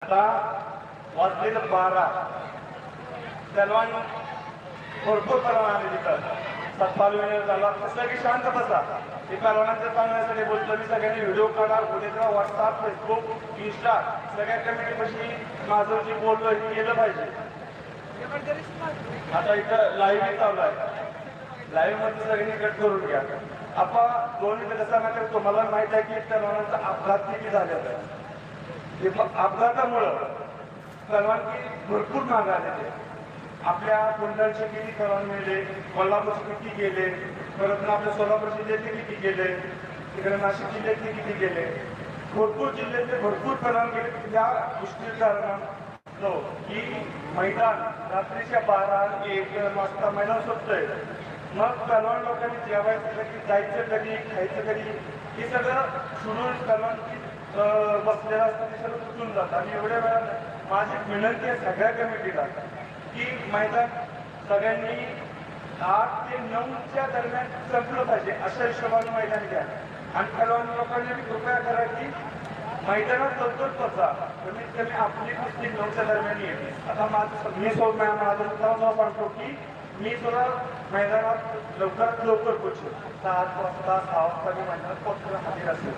आता वाजलेलं 12 तलवान भरपूर परवाना आले तिथं सत्पाल वेळ झाला कसं की शांत बसा ते परवानांचं सांगण्यासाठी बोलतो मी सगळ्यांनी व्हिडिओ काढा उद्या व्हॉट्सअप फेसबुक इंस्टा सगळ्या कमिटीपाशी माझं जे बोललो हे केलं पाहिजे. आता इथं लाईव्ह चालू आहे लाईव्ह मध्ये सगळ्यांनी कट करून घ्या. आपण 2 मिनिटं कसं तुम्हाला माहित आहे की तलवानांचा अपघात किती झालेला आहे. अपघातामुळं परवानगी भरपूर मागे आलेले आपल्या कुंडलचे किती परवान मिळले कोल्हापूरचे किती गेले परत आपल्या सोलापूर जिल्ह्यातले किती गेले तिकडे नाशिक जिल्ह्यातले किती गेले भरपूर जिल्ह्यातले भरपूर परवान गेले. या गोष्टी कारण की मैदान रात्रीच्या 12-1 वाजता मैदान सुटतंय. मग परवान लोकांनी जेवायचं कधी जायचं कधी खायचं कधी हे सगळं सोडून परवानगी बसलेला असतं ते सगळं तुटून जातं. आणि एवढ्या वेळात माझी विनंती आहे सगळ्या कमिटीला की मैदान सगळ्यांनी 8 ते 9च्या दरम्यान संपलं पाहिजे अशा हिशोबाने मैदान घ्या. आणि सर्व लोकांनी कृपया करा की मैदानात लवकर पोचा कमीत कमी आपली कुस्ती 9च्या दरम्यान येते. आता माझं मी माझं सांगतो की मी सुद्धा मैदानात लवकरात लवकर पोचतो 7 वाजता 6 वाजता मी मैदानात पोचणं हजर असेल.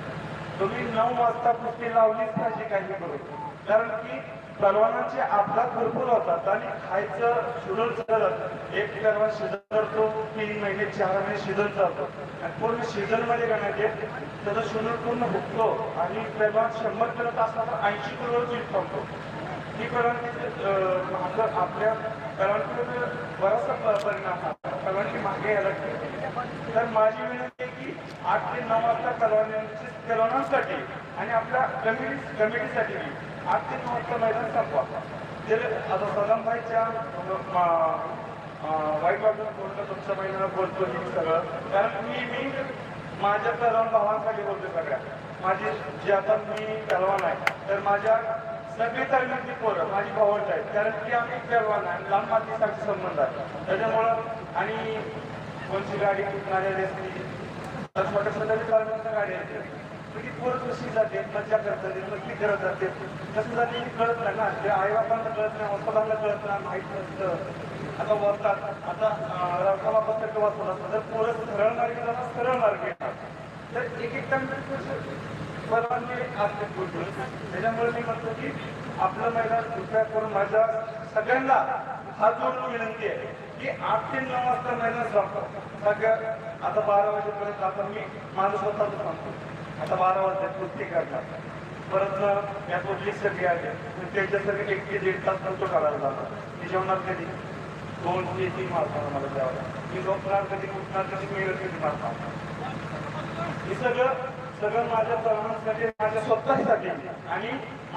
तुम्ही 9 वाजता कुस्ती लावलीच पाहिजे काही करून कारण की परवानांचे अपघात भरपूर होतात आणि खायचं शिजून चालत एक परवान शिजतो 3 महिने 4 महिने शिजून चालतो आणि पूर्ण सीझन मध्ये गणायचे त्याचा शिजून पूर्ण भुकतो आणि परवान 100 करत असताना 80 किलो चीज थांबतो. ही परवानगी आपल्या परवानगीवर बराचसा परिणाम होता परवानगी मागे यायला लागते. तर माझी विनंती आहे की 8 ते 9 वाजता परवानांसाठी आणि आपल्या कमिटीसाठी 8 ते 9 वाजता मैदान संपवा. ते आता सदामभाईच्या वाईट वाटून बोलतो तुमच्या मैदानात बोलतो मी सगळं कारण मी माझ्या परवान भावांसाठी बोलतो सगळ्या माझी जे आता मी परवान आहे तर माझ्या सगळी तरुणांची पोरं माझी भावंड आहेत कारण की आम्ही परवान आहे लांब मातीसाठी संबंध आहे त्याच्यामुळं. आणि कोणची गाडी कुठणारी असली तर छोट्या छोट्या गाडी येते ती पोरं कशी जाते मज्जा करतात मस्ती करत जाते कसं जाते कळत नाही ना ते आईबापांना कळत नाही वस्तादांना कळत नाही माहीत नसतं. आता वरतात आता रकाबाबत वाचत असतं तर पोरं सरळ मार्गे जातात सरळ मार्गे येतात तर एक परवानगी असते बोलतो. त्याच्यामुळे मी म्हणतो की आपलं मैदान कृपया करून माझ्या सगळ्यांना हात जोडून विनंती आहे की 8 ते 9 वाजता मैदान संपतो. सगळ्या आता 12 वाजेपर्यंत आता मी माझं स्वतःच सांगतो आता 12 वाजता कुस्ती करणार परत या कुठली सगळी आहे त्याच्यासाठी 1 ते 1.5 तास नंतर काढायला जातात. मी जेवणार कधी 2 ते 3 वाजता मला जेवायला मी झोपणार कधी उठणार कधी मिळेल कधी मारणार हे सगळं माझ्या सर्वांसाठी माझ्या स्वतःसाठी आणि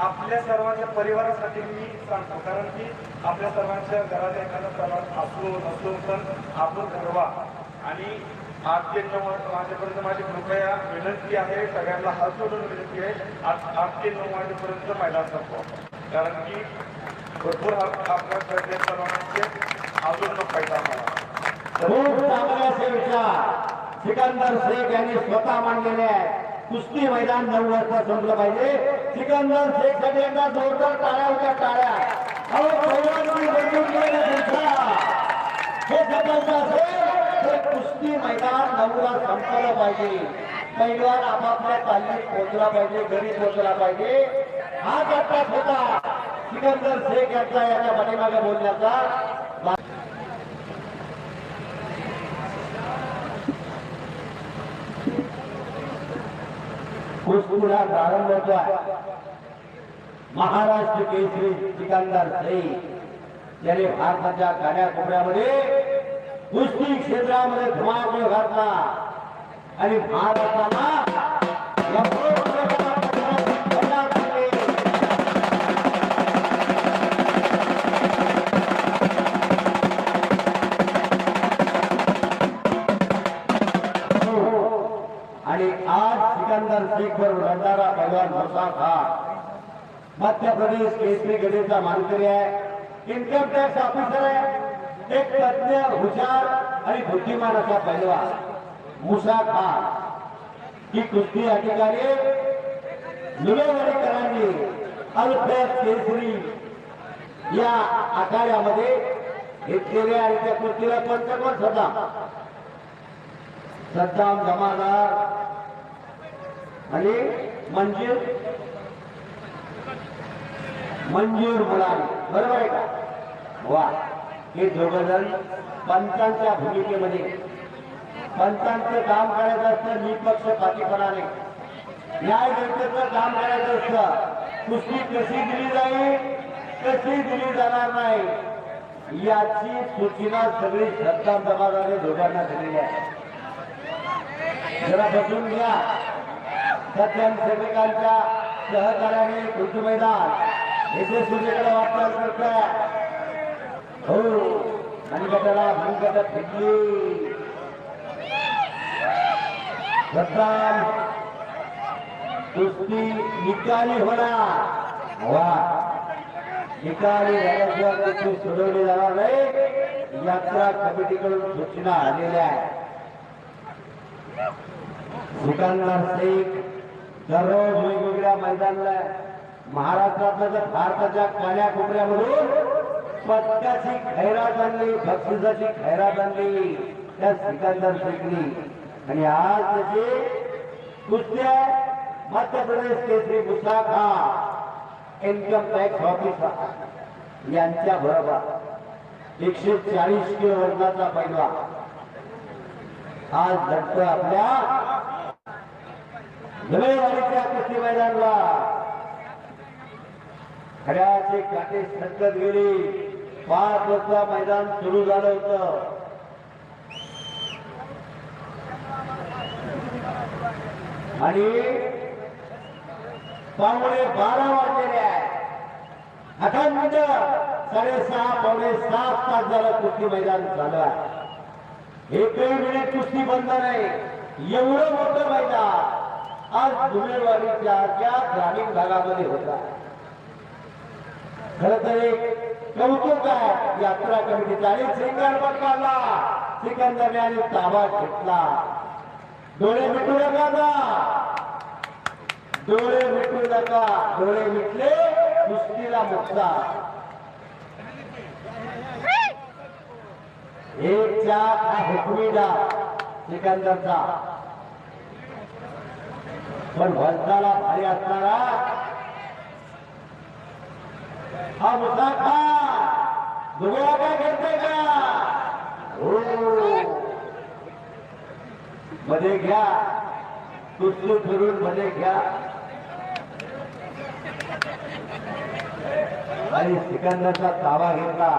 आपल्या सर्वांच्या परिवारासाठी मी सांगतो कारण की आपल्या सर्वांच्या घरात एखादा सर्वात असलो नसलो पण आपण ठरवा. आणि 8 ते 9 वाजेपर्यंत माझी कृपया विनंती आहे सगळ्यांना हात जोडून विनंती आहे 8 ते 9 वाजेपर्यंत मैदान संपवा कारण की भरपूर अपघात घडले सर्वांचे अजून फायदा मला खूप चांगले असे विचार सिकंदर शेख यांनी स्वतः मांडलेले आहे. कुस्ती मैदान 9 वाजता संपलं पाहिजे. सिकंदर शेख साठी एकदा जोरदार टाळ्या होत्या टाळ्या हे जबरदस्त असेल तर कुस्ती मैदान 9 ला संपलं पाहिजे. पैलवान आपापल्या तालीत पोहोचला पाहिजे घरी पोहोचला पाहिजे. हा टप्पा होता सिकंदर शेख यांचा याच्या पाठीमागे बोलण्याचा. कुस्तीला प्रारंभ होतोय. महाराष्ट्र केसरी सिकंदर शेख याने भारताच्या कान्याकोपऱ्यामध्ये कुस्ती क्षेत्रामध्ये धुमाकूळ घातला आणि महाराष्ट्राला आणि आज सिकंदर शेख वर लढणारा पैलवान मुसा खान मध्य प्रदेश केसरी गडीचा मानकरी आहे. इन्कम टॅक्स ऑफिसर आहे. एक तज्ञ हुशार आणि बुद्धिमान असा पैलवान मुसा खान ही कुस्ती या ठिकाणी निलवाडीकरांनी अल्फ्रेड केसरी या आखाड्यामध्ये घेतलेल्या आणि त्या कुस्तीला पंचकोण सद्दाम जमादार आणि मंजूर मुलानी, बरोबर आहे का? वा, हे दोघजण पंचांच्या भूमिकेमध्ये पंचांचं काम करायचं असतं निपक्षपातीपणाने, न्याय व्यवस्थेचं काम करायचं असतं. कुस्ती कशी दिली जाईल, कशी दिली जाणार नाही याची सूचना सगळी सद्दाम जमादारने दोघांना दिलेली आहे. जरा बसून घ्या. सत्यम सेविकांच्या सहकार्याने कृषी मैदान येथे सूर्यकडे वाटचाल करताय. हो, आणि गटाला भूगटात फेकली. सद्दाम कुस्ती निकाली होणार. वा, निकाली झाल्याशिवाय कुस्ती सोडवली जाणार नाही, यात्रा कमिटीकडून सूचना आलेल्या आहे. सिकंदर शेख दररोज वेगवेगळ्या मैदानाला महाराष्ट्रातल्या तर भारताच्या कान्याकोपऱ्यामधून पदकाची खैरात आणली, बक्षिसाची खैरात आणली त्या सिकंदर शेखनी. आणि आज त्याची कुस्ती आहे Madhya Pradesh Kesari Mushtaq Khan income tax officer यांच्या बरोबर 140 किलो वजनाचा पैलवान आज लढतो आपल्या जमेवाडीच्या कुस्ती मैदानाला. खड्याचे काटे सरकत गेले. 5 वाजता मैदान सुरू झालं होतं. आणि 12:15 वाजलेले आहे. अखंड 6:30 पावणे 7 तास झालं कुस्ती मैदान चालू आहे. एकही मिनिट कुस्ती बंद नाही. एवढं मोठं मैदान आज दुमेवाडीच्या ग्रामीण भागामध्ये होता. खर तर एक कौतुक आहे यात्रा कमिटीचा. आणि सिंगल पटकावला सिकंदरने आणि ताबा घेतला. डोळे मिटू नका, डोळे मिटू नका. डोळे मिटले कुस्तीला मुक्ता. एक चाक हा हुकमीदा सिकंदरचा, पण वजनाला भारी असणारा हा मुश्ताक खान. दुबळा काय करतोय का? हो, मध्ये घ्या, कुस्ती फिरून मध्ये घ्या. आणि सिकंदरचा ताबा घेतला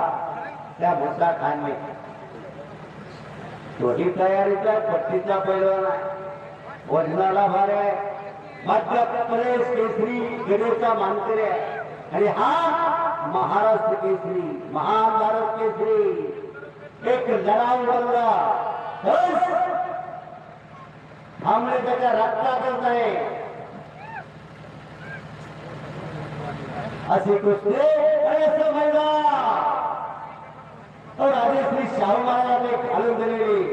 त्या मुश्ताक खानने. छोटी तयारीचा पट्टीचा पैलवान आहे, वजनाला भार आहे. मध्य प्रदेश केसरी गडेचा मानकरी आहे. आणि हा महाराष्ट्र केसरी, महान भारत केसरी एक लढाऊ बनला. थांबले त्याच्या रक्तातच आहे. अशी कुस्ती असं मैदान राजेश्री शाहू महाराजांनी घालून दिलेली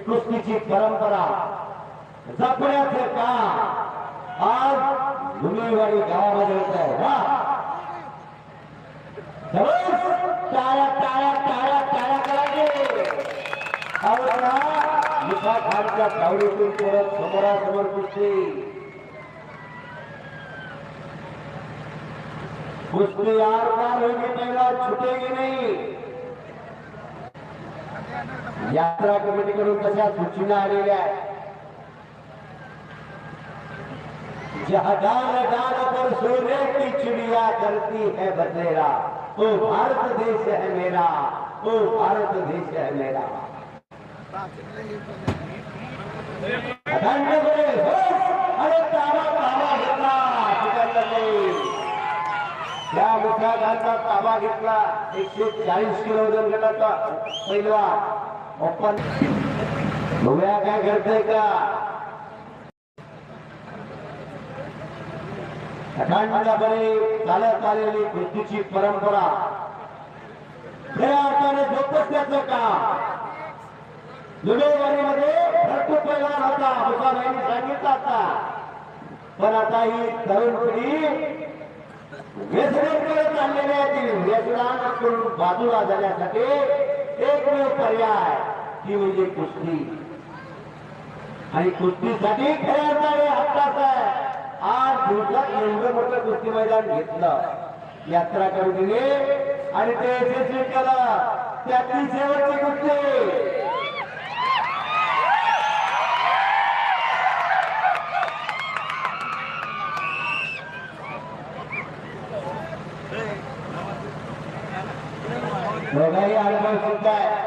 कुस्तीची परंपरा जपण्याचे काम आज दुमेवाडी गावामध्ये होत आहे. वा, टाळ्या टाळ्या टाळ्या टाळ्या करायचे. मुश्ताक खानच्या तावडीतून परत समोरासमोर कुस्ती. कुस्ती आर पार होगी, पहिला छुटेगी नहीं. यात्रा कमिटीकडून तशा सूचना आलेल्या आहेत. जहां डाल डाल पर सोने की चिड़िया करती है बसेरा, ओ भारत देश है मेरा, ओ भारत देश है मेरा. अखंड अरे ताबा ताबा घेतला सिकंदरने. त्या मुश्ताक खानचा ताबा घेतला. 140 किलो वजन गटाचा पैलवान ओपन. बघूया काय करतोय का. अखंडपणे चालत आलेली कुस्तीची परंपरा खऱ्या अर्थाने जोपासण्याचं काम दुमेवाडीमध्ये भरपूर पैलवान होता, मुसाबाईंनी सांगितलं होता. पण आता ही तरुण पिढी व्यसनाकडे चाललेल्या व्यसनाकडून बाजूला जाण्यासाठी एकमेव पर्याय ती म्हणजे कुस्ती. आणि कुस्तीसाठी खऱ्या अर्थाने हक्काच आहे. आज दिवसात एवढं मोठं कुस्ती मैदान घेतलं, यात्रा करून दिली आणि ते यशस्वी केलं. त्यातली शेवटची कुस्ती दोघाही अनुभव सुद्धा आहे.